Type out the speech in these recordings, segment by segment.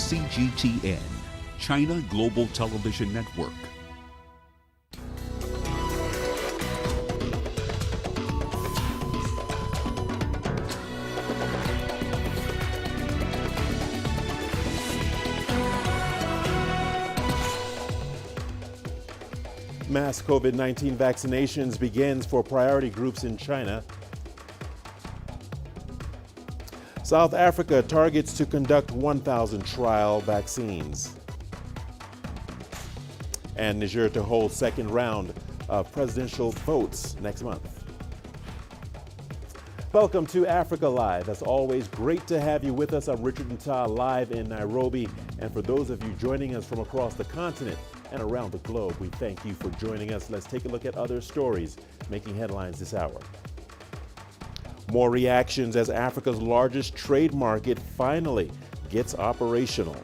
CGTN, China Global Television Network. Mass COVID-19 vaccinations begins for priority groups in China. South Africa targets to conduct 1,000 trial vaccines. And Niger to hold second round of presidential votes next month. Welcome to Africa Live. As always, great to have you with us. I'm Richard Nta, live in Nairobi. And for those of you joining us from across the continent and around the globe, we thank you for joining us. Let's take a look at other stories making headlines this hour. More reactions as Africa's largest trade market finally gets operational.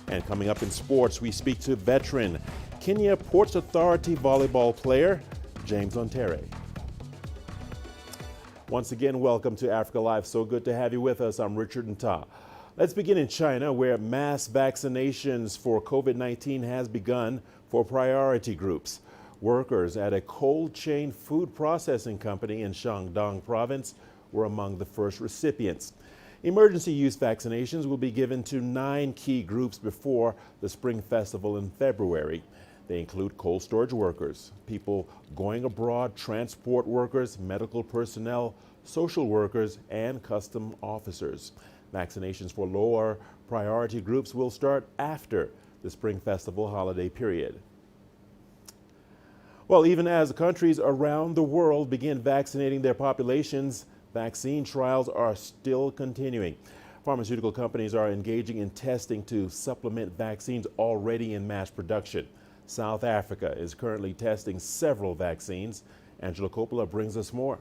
And coming up in sports, we speak to veteran Kenya Ports Authority volleyball player James Nta. Once again, welcome to Africa Live. So good to have you with us. I'm Richard Nta. Let's begin in China, where mass vaccinations for COVID-19 has begun for priority groups. Workers at a cold chain food processing company in Shandong province were among the first recipients. Emergency use vaccinations will be given to 9 key groups before the Spring Festival in February. They include cold storage workers, people going abroad, transport workers, medical personnel, social workers, and custom officers. Vaccinations for lower priority groups will start after the Spring Festival holiday period. Well, even as countries around the world begin vaccinating their populations, vaccine trials are still continuing. Pharmaceutical companies are engaging in testing to supplement vaccines already in mass production. South Africa is currently testing several vaccines. Angela Coppola brings us more.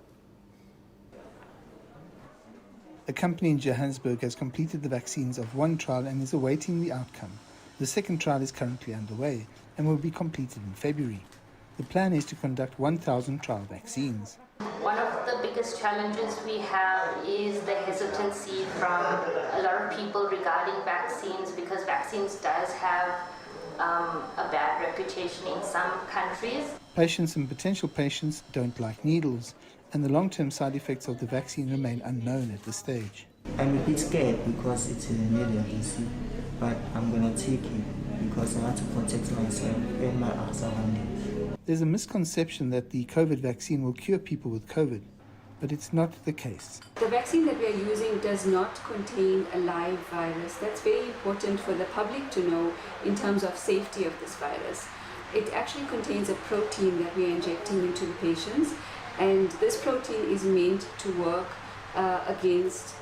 A company in Johannesburg has completed the vaccines of one trial and is awaiting the outcome. The second trial is currently underway and will be completed in February. The plan is to conduct 1,000 trial vaccines. One of the biggest challenges we have is the hesitancy from a lot of people regarding vaccines, because vaccines does have a bad reputation in some countries. Patients and potential patients don't like needles, and the long-term side effects of the vaccine remain unknown at this stage. I'm a bit scared because it's an emergency, but I'm going to take it because I want to protect myself and my around it. There's a misconception that the COVID vaccine will cure people with COVID, but it's not the case. The vaccine that we are using does not contain a live virus. That's very important for the public to know in terms of safety of this virus. It actually contains a protein that we are injecting into the patients, and this protein is meant to work against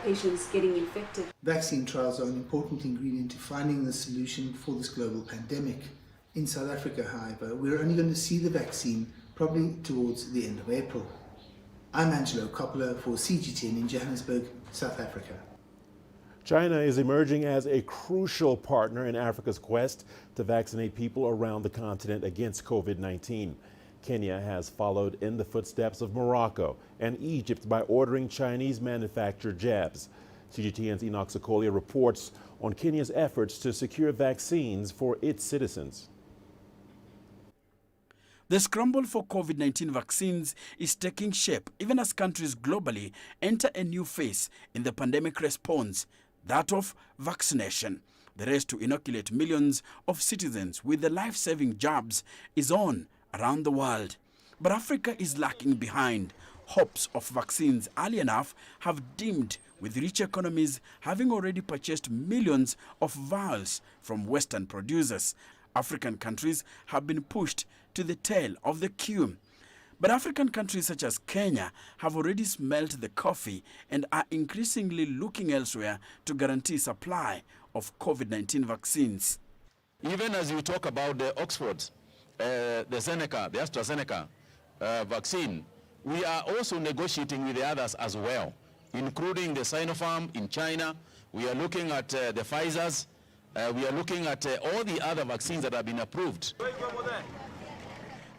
patients getting infected. Vaccine trials are an important ingredient to finding the solution for this global pandemic. In South Africa, however, we're only going to see the vaccine probably towards the end of April. I'm Angelo Coppola for CGTN in Johannesburg, South Africa. China is emerging as a crucial partner in Africa's quest to vaccinate people around the continent against COVID-19. Kenya has followed in the footsteps of Morocco and Egypt by ordering Chinese-manufactured jabs. CGTN's Enoch Sokolia reports on Kenya's efforts to secure vaccines for its citizens. The scramble for COVID-19 vaccines is taking shape even as countries globally enter a new phase in the pandemic response, that of vaccination. The race to inoculate millions of citizens with the life-saving jabs is on around the world. But Africa is lagging behind. Hopes of vaccines early enough have dimmed, with rich economies having already purchased millions of vials from Western producers. African countries have been pushed to the tail of the queue. But African countries such as Kenya have already smelt the coffee and are increasingly looking elsewhere to guarantee supply of COVID-19 vaccines. Even as you talk about the Oxford, the AstraZeneca vaccine, we are also negotiating with the others as well, including the Sinopharm in China. We are looking at the Pfizer's. We are looking at all the other vaccines that have been approved.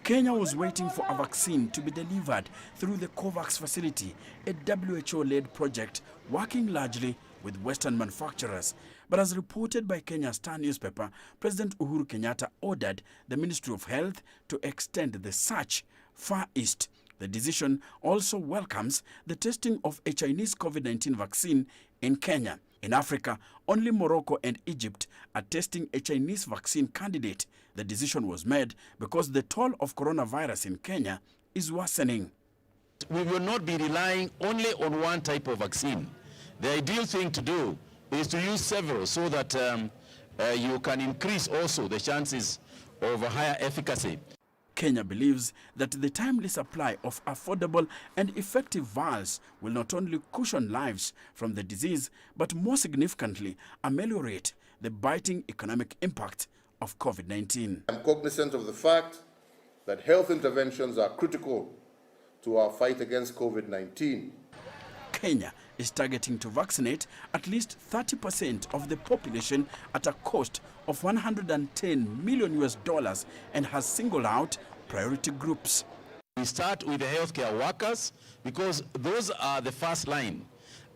Kenya was waiting for a vaccine to be delivered through the COVAX facility, a WHO-led project working largely with Western manufacturers. But as reported by Kenya Star newspaper, President Uhuru Kenyatta ordered the Ministry of Health to extend the search far east. The decision also welcomes the testing of a Chinese COVID-19 vaccine in Kenya. In Africa, only Morocco and Egypt are testing a Chinese vaccine candidate. The decision was made because the toll of coronavirus in Kenya is worsening. We will not be relying only on one type of vaccine. The ideal thing to do is to use several so that you can increase also the chances of a higher efficacy. Kenya believes that the timely supply of affordable and effective vials will not only cushion lives from the disease, but more significantly ameliorate the biting economic impact of COVID-19. I'm cognizant of the fact that health interventions are critical to our fight against COVID-19. Kenya is targeting to vaccinate at least 30% of the population at a cost of $110 million and has singled out priority groups. We start with the healthcare workers because those are the first line.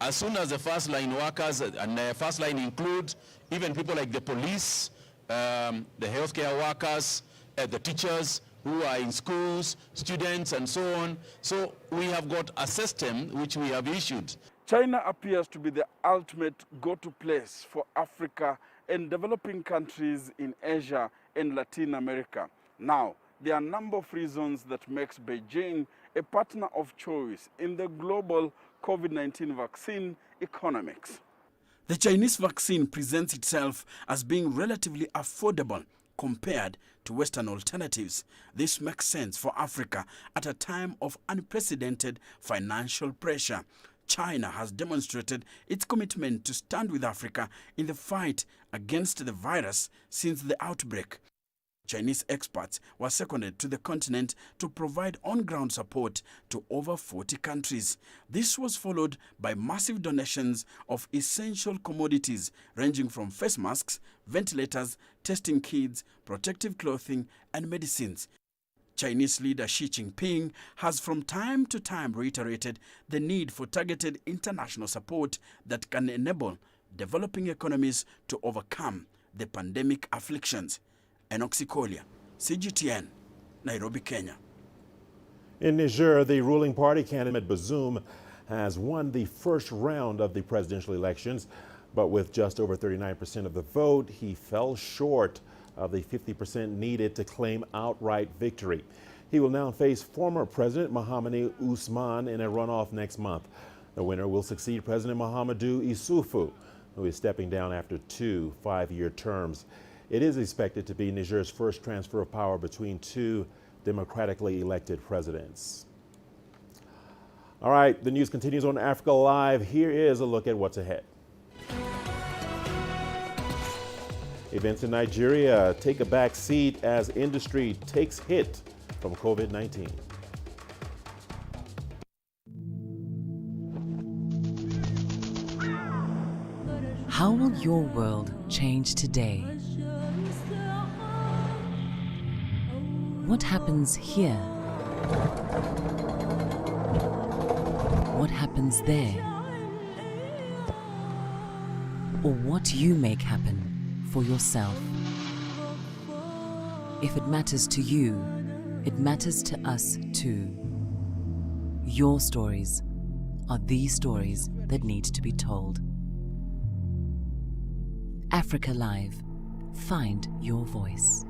As soon as the first line workers, and the first line includes even people like the police, the healthcare workers, the teachers who are in schools, students and so on. So we have got a system which we have issued. China appears to be the ultimate go-to place for Africa and developing countries in Asia and Latin America. Now, there are a number of reasons that makes Beijing a partner of choice in the global COVID-19 vaccine economics. The Chinese vaccine presents itself as being relatively affordable compared to Western alternatives. This makes sense for Africa at a time of unprecedented financial pressure. China has demonstrated its commitment to stand with Africa in the fight against the virus since the outbreak. Chinese experts were seconded to the continent to provide on-ground support to over 40 countries. This was followed by massive donations of essential commodities ranging from face masks, ventilators, testing kits, protective clothing, and medicines. Chinese leader Xi Jinping has from time to time reiterated the need for targeted international support that can enable developing economies to overcome the pandemic afflictions. Enoxikolia, CGTN, Nairobi, Kenya. In Niger, the ruling party candidate Bazoum has won the first round of the presidential elections, but with just over 39% of the vote, he fell short of the 50% needed to claim outright victory. He will now face former President Mahamadou Ousmane in a runoff next month. The winner will succeed President Mahamadou Issoufou, who is stepping down after 2 5-year terms. It is expected to be Niger's first transfer of power between two democratically elected presidents. All right, the news continues on Africa Live. Here is a look at what's ahead. Events in Nigeria take a back seat as industry takes hit from COVID-19. How will your world change today? What happens here? What happens there? Or what you make happen for yourself? If it matters to you, it matters to us too. Your stories are the stories that need to be told. Africa Live. Find your voice.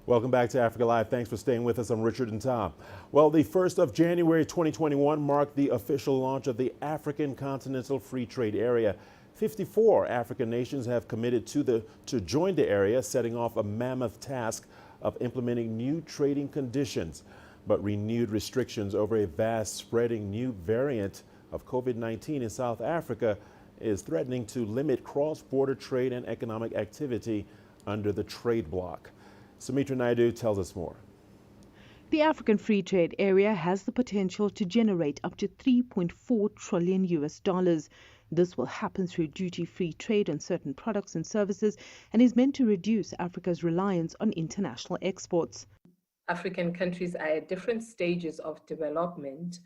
Welcome back to Africa Live. Thanks for staying with us. I'm Richard Nta. Well, the 1st of January 2021 marked the official launch of the African Continental Free Trade Area. 54 African nations have committed to join the area, setting off a mammoth task of implementing new trading conditions. But renewed restrictions over a vast spreading new variant of COVID-19 in South Africa is threatening to limit cross-border trade and economic activity under the trade bloc. Sumitra Naidu tells us more. The African Free Trade Area has the potential to generate up to $3.4 trillion This will happen through duty-free trade on certain products and services and is meant to reduce Africa's reliance on international exports. African countries are at different stages of development.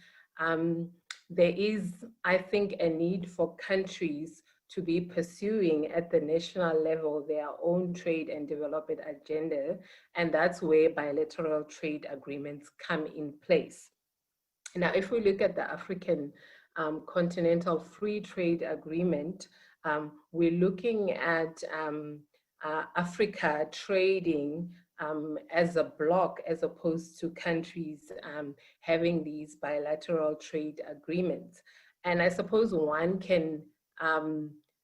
There is, I think, a need for countries to be pursuing at the national level their own trade and development agenda, and that's where bilateral trade agreements come in place. Now, if we look at the African Continental Free Trade Agreement, we're looking at Africa trading as a bloc, as opposed to countries having these bilateral trade agreements. And I suppose one can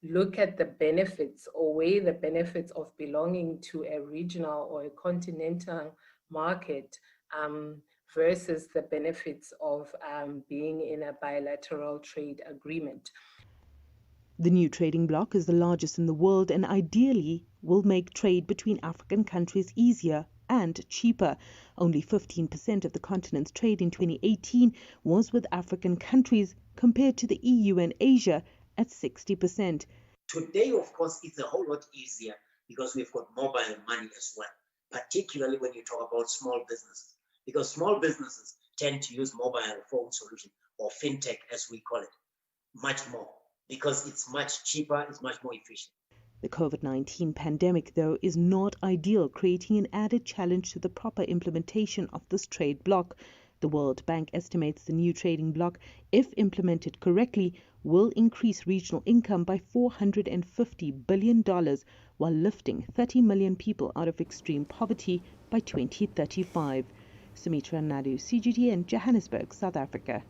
look at the benefits or weigh the benefits of belonging to a regional or a continental market versus the benefits of being in a bilateral trade agreement. The new trading bloc is the largest in the world and ideally will make trade between African countries easier and cheaper. Only 15% of the continent's trade in 2018 was with African countries compared to the EU and Asia at 60%. Today, of course, it's a whole lot easier because we've got mobile money as well, particularly when you talk about small businesses, because small businesses tend to use mobile phone solution or fintech, as we call it, much more, because it's much cheaper, it's much more efficient. The COVID-19 pandemic, though, is not ideal, creating an added challenge to the proper implementation of this trade bloc. The World Bank estimates the new trading bloc, if implemented correctly, will increase regional income by $450 billion while lifting 30 million people out of extreme poverty by 2035. Sumitra Nadu, CGTN, Johannesburg, South Africa.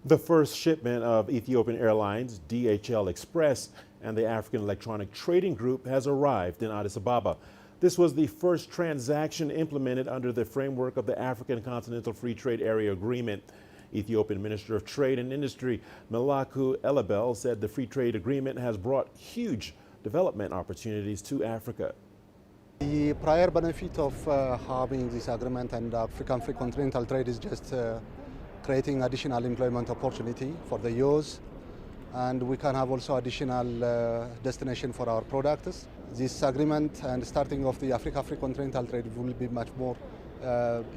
The first shipment of Ethiopian Airlines, DHL Express, and the African Electronic Trading Group has arrived in Addis Ababa. This was the first transaction implemented under the framework of the African Continental Free Trade Area Agreement. Ethiopian Minister of Trade and Industry Melaku Elabel said the free trade agreement has brought huge development opportunities to Africa. The prior benefit of having this agreement and African Free Continental Trade is just creating additional employment opportunity for the youth, and we can have also additional destination for our products. This agreement and starting of the Africa Free Continental Trade will be much more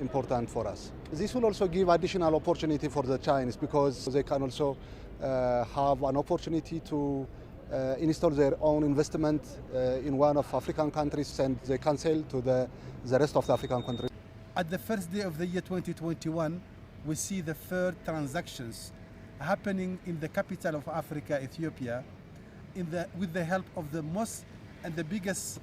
important for us. This will also give additional opportunity for the Chinese because they can also have an opportunity to install their own investment in one of African countries, and they can sell to the rest of the African countries. At the first day of the year 2021, we see the third transactions happening in the capital of Africa, Ethiopia, with the help of the most and the biggest.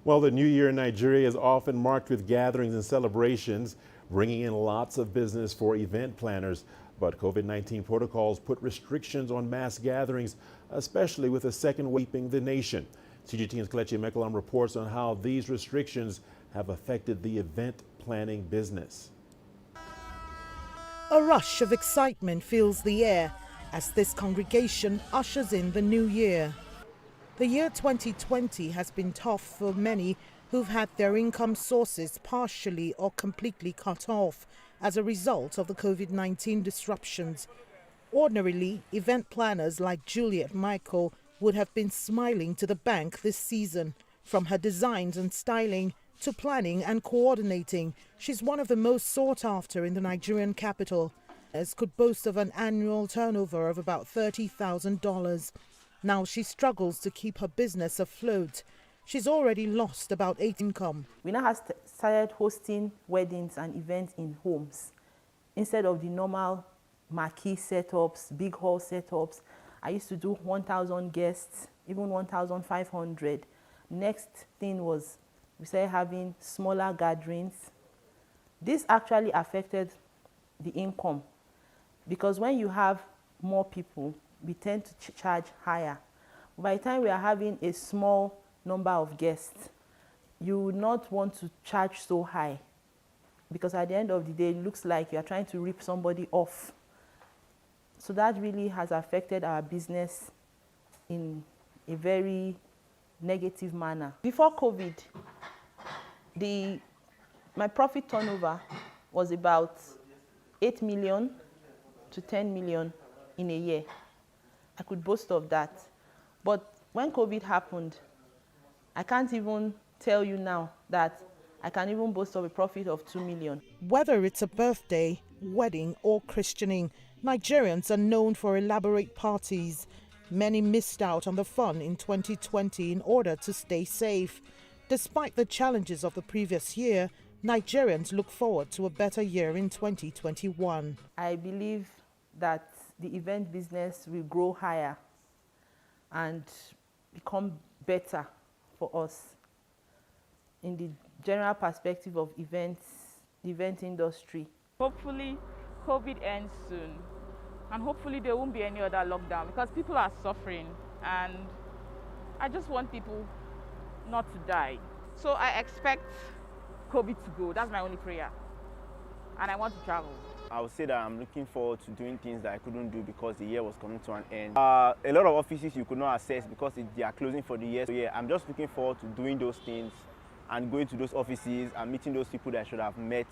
Well, the New Year in Nigeria is often marked with gatherings and celebrations, bringing in lots of business for event planners. But COVID-19 protocols put restrictions on mass gatherings, especially with a second wave sweeping the nation. CGTN's Kelechi Mekalam reports on how these restrictions have affected the event planning business. A rush of excitement fills the air as this congregation ushers in the new year. The year 2020 has been tough for many who've had their income sources partially or completely cut off as a result of the COVID-19 disruptions. Ordinarily, event planners like Juliet Michael would have been smiling to the bank this season. From her designs and styling to planning and coordinating, she's one of the most sought after in the Nigerian capital, as could boast of an annual turnover of about $30,000. Now she struggles to keep her business afloat. She's already lost about 8 income. We now have started hosting weddings and events in homes instead of the normal marquee setups, big hall setups. I used to do 1,000 guests, even 1,500. Next thing was we started having smaller gatherings. This actually affected the income because when you have more people, we tend to charge higher. By the time we are having a small number of guests, you would not want to charge so high because at the end of the day, it looks like you are trying to rip somebody off. So that really has affected our business in a very negative manner. Before COVID, my profit turnover was about 8 million to 10 million in a year. I could boast of that. But when COVID happened, I can't even tell you now that I can even boast of a profit of 2 million. Whether it's a birthday, wedding, or christening, Nigerians are known for elaborate parties. Many missed out on the fun in 2020 in order to stay safe. Despite the challenges of the previous year, Nigerians look forward to a better year in 2021. I believe that the event business will grow higher and become better for us in the general perspective of events, the event industry. Hopefully, COVID ends soon, and hopefully there won't be any other lockdown because people are suffering, and I just want people not to die. So I expect COVID to go. That's my only prayer, and I want to travel. I would say that I'm looking forward to doing things that I couldn't do because the year was coming to an end. A lot of offices you could not access because they are closing for the year. So yeah, I'm just looking forward to doing those things and going to those offices and meeting those people that I should have met.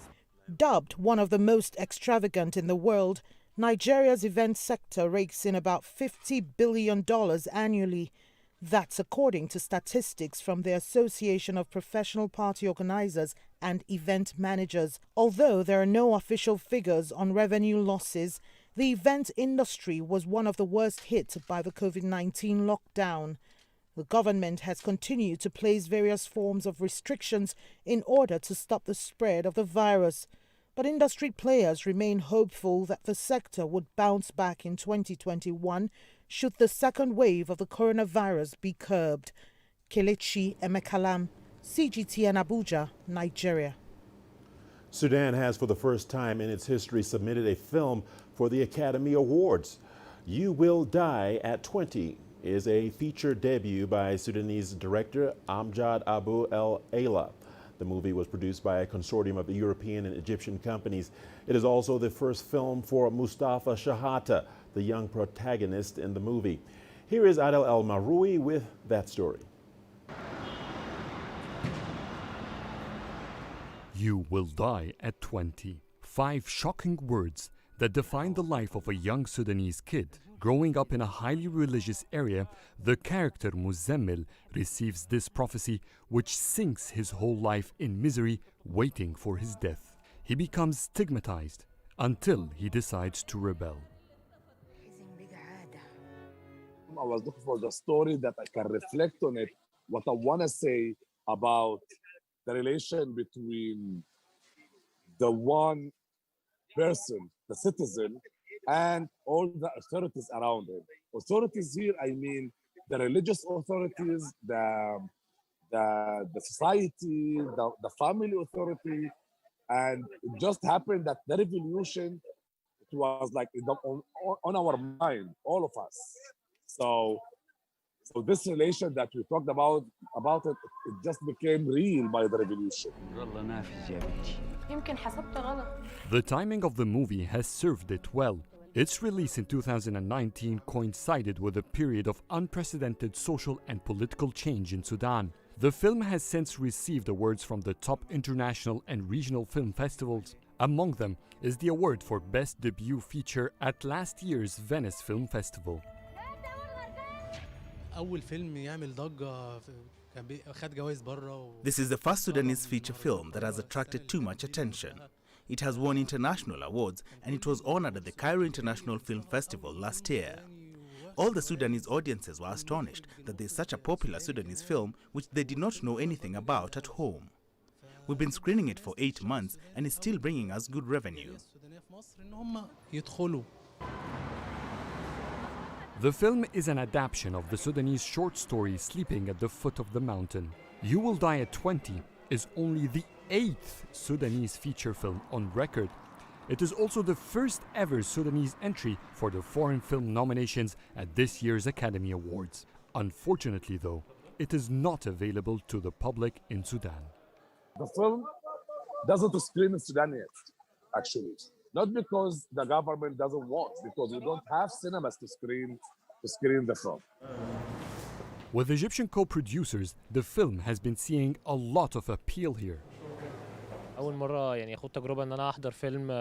Dubbed one of the most extravagant in the world, Nigeria's event sector rakes in about $50 billion annually. That's according to statistics from the Association of Professional Party Organizers and Event Managers. Although there are no official figures on revenue losses, the event industry was one of the worst hit by the COVID-19 lockdown. The government has continued to place various forms of restrictions in order to stop the spread of the virus. But industry players remain hopeful that the sector would bounce back in 2021 should the second wave of the coronavirus be curbed. Kelechi Emekalam, CGTN Abuja, Nigeria. Sudan has for the first time in its history submitted a film for the Academy Awards. You Will Die at 20 is a feature debut by Sudanese director Amjad Abu El Ayla. The movie was produced by a consortium of European and Egyptian companies. It is also the first film for Mustafa Shahata, the young protagonist in the movie. Here is Adel El Maroui with that story. You will die at 20. 5 shocking words that define the life of a young Sudanese kid. Growing up in a highly religious area, the character Muzammil receives this prophecy which sinks his whole life in misery, waiting for his death. He becomes stigmatized until he decides to rebel. I was looking for the story that I can reflect on it, what I want to say about the relation between the one person, the citizen, and all the authorities around him. Authorities here, I mean the religious authorities, the society, the family authority, and it just happened that the revolution, it was like on our mind, all of us. So this relation that we talked about it, it just became real by the revolution. The timing of the movie has served it well. Its release in 2019 coincided with a period of unprecedented social and political change in Sudan. The film has since received awards from the top international and regional film festivals. Among them is the award for Best Debut Feature at last year's Venice Film Festival. This is the first Sudanese feature film that has attracted too much attention. It has won international awards and it was honored at the Cairo International Film Festival last year. All the Sudanese audiences were astonished that there is such a popular Sudanese film which they did not know anything about at home. We've been screening it for 8 months and it's still bringing us good revenue. The film is an adaptation of the Sudanese short story Sleeping at the Foot of the Mountain. You Will Die at 20 is only the 8th Sudanese feature film on record. It is also the first ever Sudanese entry for the foreign film nominations at this year's Academy Awards. Unfortunately though, it is not available to the public in Sudan. The film doesn't screen in Sudan yet, actually. Not because the government doesn't want, because we don't have cinemas to screen the film. With Egyptian co-producers, the film has been seeing a lot of appeal here. أول مرة يعني أخوض تجربة إن أنا أحضر فيلم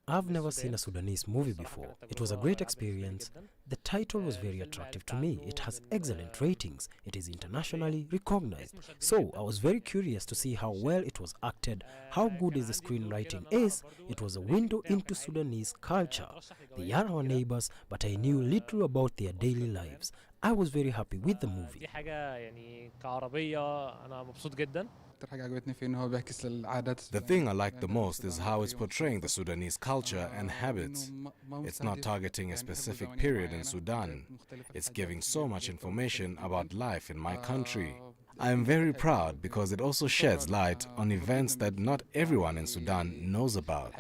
I've never seen a Sudanese movie before. It was a great experience. The title was very attractive to me. It has excellent ratings. It is internationally recognized. So I was very curious to see how well it was acted, how good is the screenwriting is. It was a window into Sudanese culture. They are our neighbors, but I knew little about their daily lives. I was very happy with the movie. The thing I like the most is how it's portraying the Sudanese culture and habits. It's not targeting a specific period in Sudan. It's giving so much information about life in my country. I am very proud because it also sheds light on events that not everyone in Sudan knows about.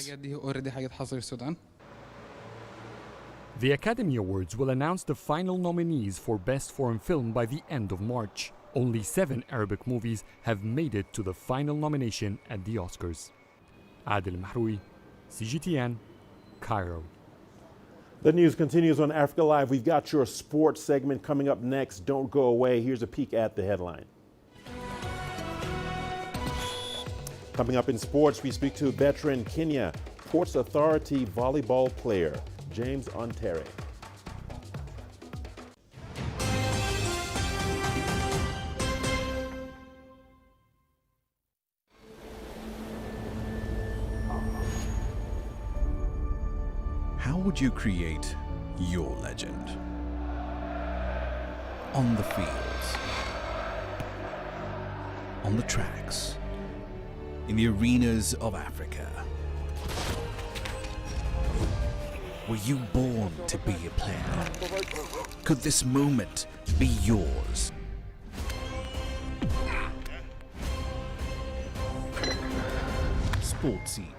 The Academy Awards will announce the final nominees for Best Foreign Film by the end of March. Only 7 Arabic movies have made it to the final nomination at the Oscars. Adil Mahroui, CGTN, Cairo. The news continues on Africa Live. We've got your sports segment coming up next. Don't go away. Here's a peek at the headline. Coming up in sports, we speak to veteran Kenya Ports Authority volleyball player James Nta. How would you create your legend? On the fields, on the tracks, in the arenas of Africa. Were you born to be a player? Could this moment be yours? Sports Scene.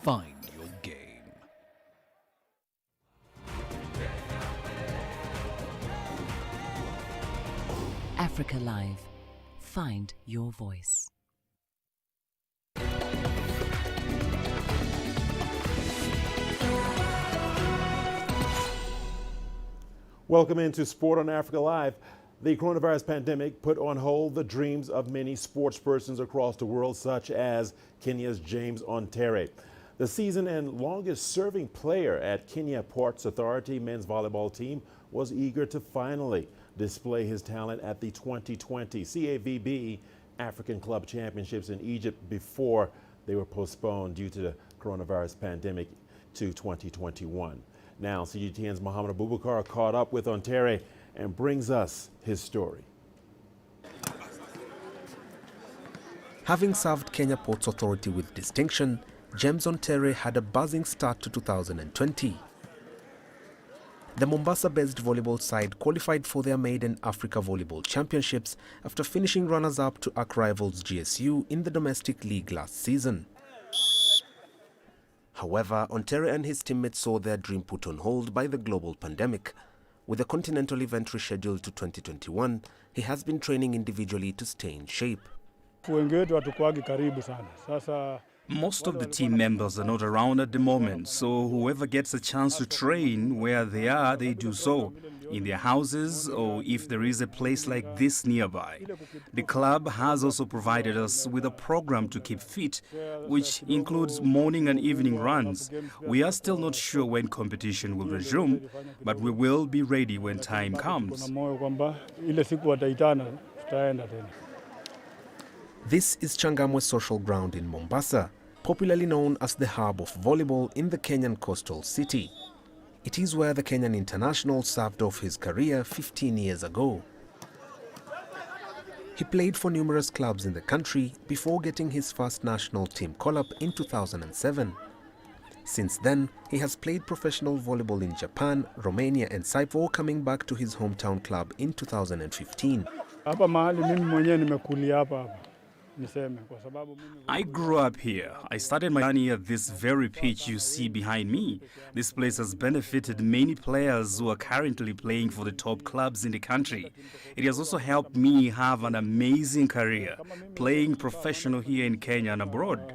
Find your game. Africa Live. Find your voice. Welcome into Sport on Africa Live. The coronavirus pandemic put on hold the dreams of many sports persons across the world, such as Kenya's James Nta. The seasoned and longest serving player at Kenya Ports Authority men's volleyball team was eager to finally display his talent at the 2020 CAVB African Club Championships in Egypt before they were postponed due to the coronavirus pandemic to 2021. Now, CGTN's Mohammed Abubakar caught up with Nta and brings us his story. Having served Kenya Ports Authority with distinction, James Nta had a buzzing start to 2020. The Mombasa-based volleyball side qualified for their maiden Africa Volleyball Championships after finishing runners-up to ARC rivals GSU in the domestic league last season. However, Nta and his teammates saw their dream put on hold by the global pandemic. With the Continental event rescheduled to 2021, he has been training individually to stay in shape. Most of the team members are not around at the moment, so whoever gets a chance to train where they are, they do so, in their houses or if there is a place like this nearby. The club has also provided us with a program to keep fit, which includes morning and evening runs. We are still not sure when competition will resume, but we will be ready when time comes. This is Changamwe's social ground in Mombasa, popularly known as the hub of volleyball in the Kenyan coastal city. It is where the Kenyan international served off his career 15 years ago. He played for numerous clubs in the country before getting his first national team call-up in 2007. Since then, he has played professional volleyball in Japan, Romania and Cyprus before coming back to his hometown club in 2015. I grew up here. I started my journey at this very pitch you see behind me. This place has benefited many players who are currently playing for the top clubs in the country. It has also helped me have an amazing career, playing professional here in Kenya and abroad.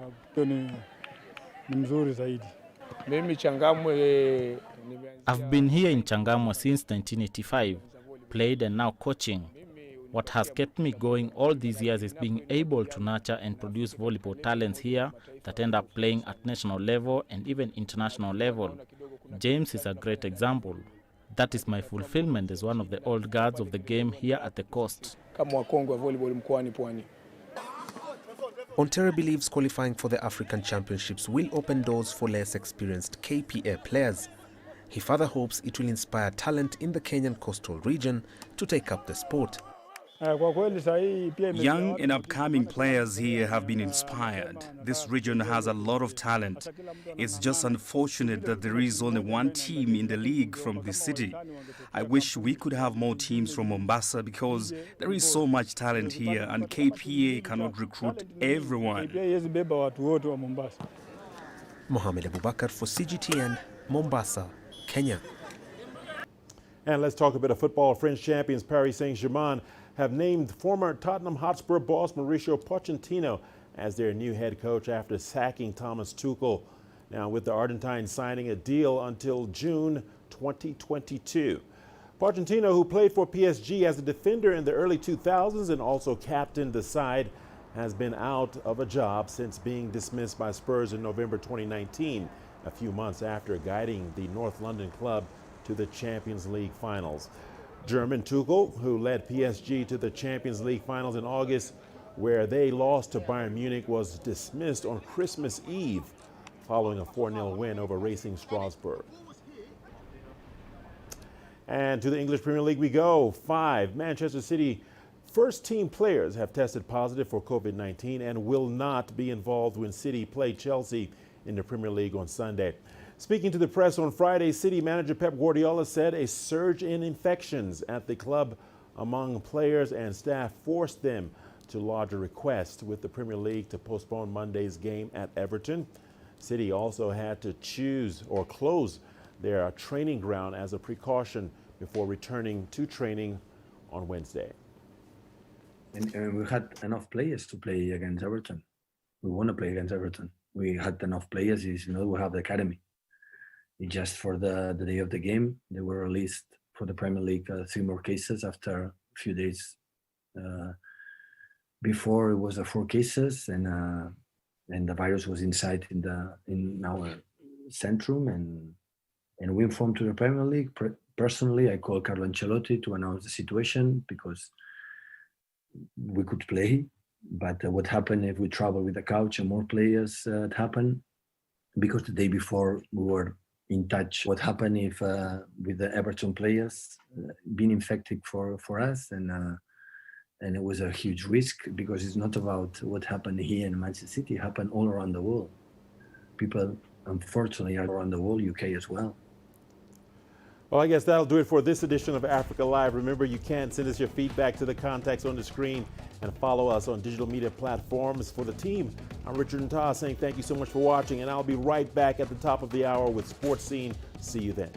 I've been here in Changamwe since 1985, played and now coaching. What has kept me going all these years is being able to nurture and produce volleyball talents here that end up playing at national level and even international level. James is a great example. That is my fulfillment as one of the old guards of the game here at the coast. Nta believes qualifying for the African Championships will open doors for less experienced KPA players. He further hopes it will inspire talent in the Kenyan coastal region to take up the sport. Young and upcoming players here have been inspired. This region has a lot of talent. It's just unfortunate that there is only one team in the league from this city. I wish we could have more teams from Mombasa because there is so much talent here and KPA cannot recruit everyone. Mohamed Abubakar for CGTN, Mombasa, Kenya. And let's talk a bit of football. French champions Paris Saint-Germain have named former Tottenham Hotspur boss Mauricio Pochettino as their new head coach after sacking Thomas Tuchel. Now, with the Argentine signing a deal until June 2022. Pochettino, who played for PSG as a defender in the early 2000s and also captained the side, has been out of a job since being dismissed by Spurs in November 2019, a few months after guiding the North London club to the Champions League finals. German Tuchel, who led PSG to the Champions League finals in August, where they lost to Bayern Munich, was dismissed on Christmas Eve following a 4-0 win over Racing Strasbourg. And to the English Premier League we go. 5 Manchester City first-team players have tested positive for COVID-19 and will not be involved when City play Chelsea in the Premier League on Sunday. Speaking to the press on Friday, City manager Pep Guardiola said a surge in infections at the club among players and staff forced them to lodge a request with the Premier League to postpone Monday's game at Everton. City also had to choose or close their training ground as a precaution before returning to training on Wednesday. And we had enough players to play against Everton. We want to play against Everton. We had enough players, we have the academy. It's just for the day of the game, they were released for the Premier League 3 more cases after a few days. Before it was 4 cases, and the virus was inside in our centrum, and we informed to the Premier League. Personally, I called Carlo Ancelotti to announce the situation because we could play. But what happened if we travel with the couch and more players happen? Because the day before we were in touch. What happened if with the Everton players being infected for us, and it was a huge risk because it's not about what happened here in Manchester City. It happened all around the world. People, unfortunately, are around the world, UK as well. Well, I guess that'll do it for this edition of Africa Live. Remember, you can send us your feedback to the contacts on the screen and follow us on digital media platforms. For the team, I'm Richard Nta saying thank you so much for watching, and I'll be right back at the top of the hour with Sports Scene. See you then.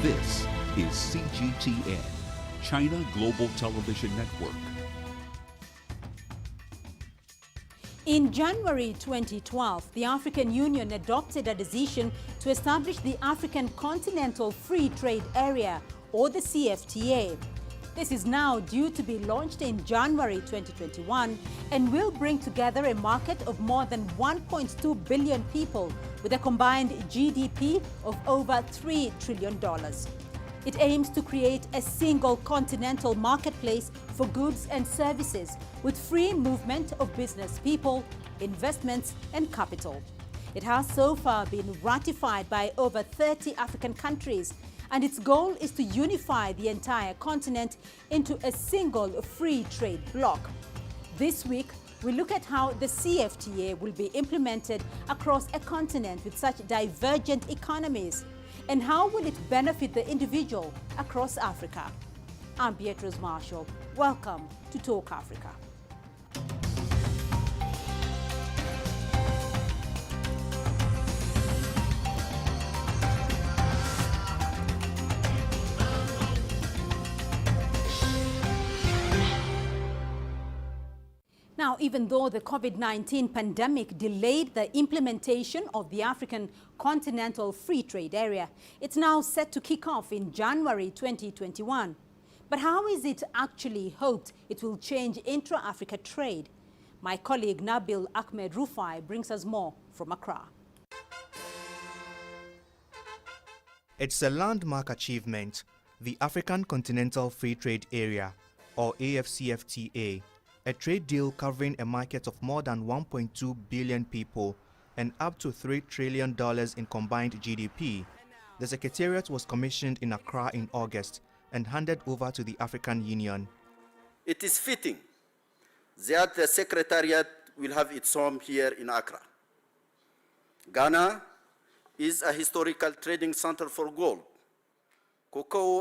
This is CGTN, China Global Television Network. In January 2012, the African Union adopted a decision to establish the African Continental Free Trade Area, or the CFTA. This is now due to be launched in January 2021 and will bring together a market of more than 1.2 billion people with a combined GDP of over $3 trillion. It aims to create a single continental marketplace for goods and services with free movement of business people, investments and capital. It has so far been ratified by over 30 African countries, and its goal is to unify the entire continent into a single free trade bloc. This week, we look at how the CFTA will be implemented across a continent with such divergent economies, and how will it benefit the individual across Africa. I'm Beatrice Marshall. Welcome to Talk Africa. Now, even though the COVID-19 pandemic delayed the implementation of the African Continental Free Trade Area, it's now set to kick off in January 2021. But how is it actually hoped it will change intra-Africa trade? My colleague Nabil Ahmed Rufai brings us more from Accra. It's a landmark achievement, the African Continental Free Trade Area, or AFCFTA, a trade deal covering a market of more than 1.2 billion people and up to $3 trillion in combined GDP. The Secretariat was commissioned in Accra in August and handed over to the African Union. It is fitting that the Secretariat will have its home here in Accra. Ghana is a historical trading center for gold, cocoa,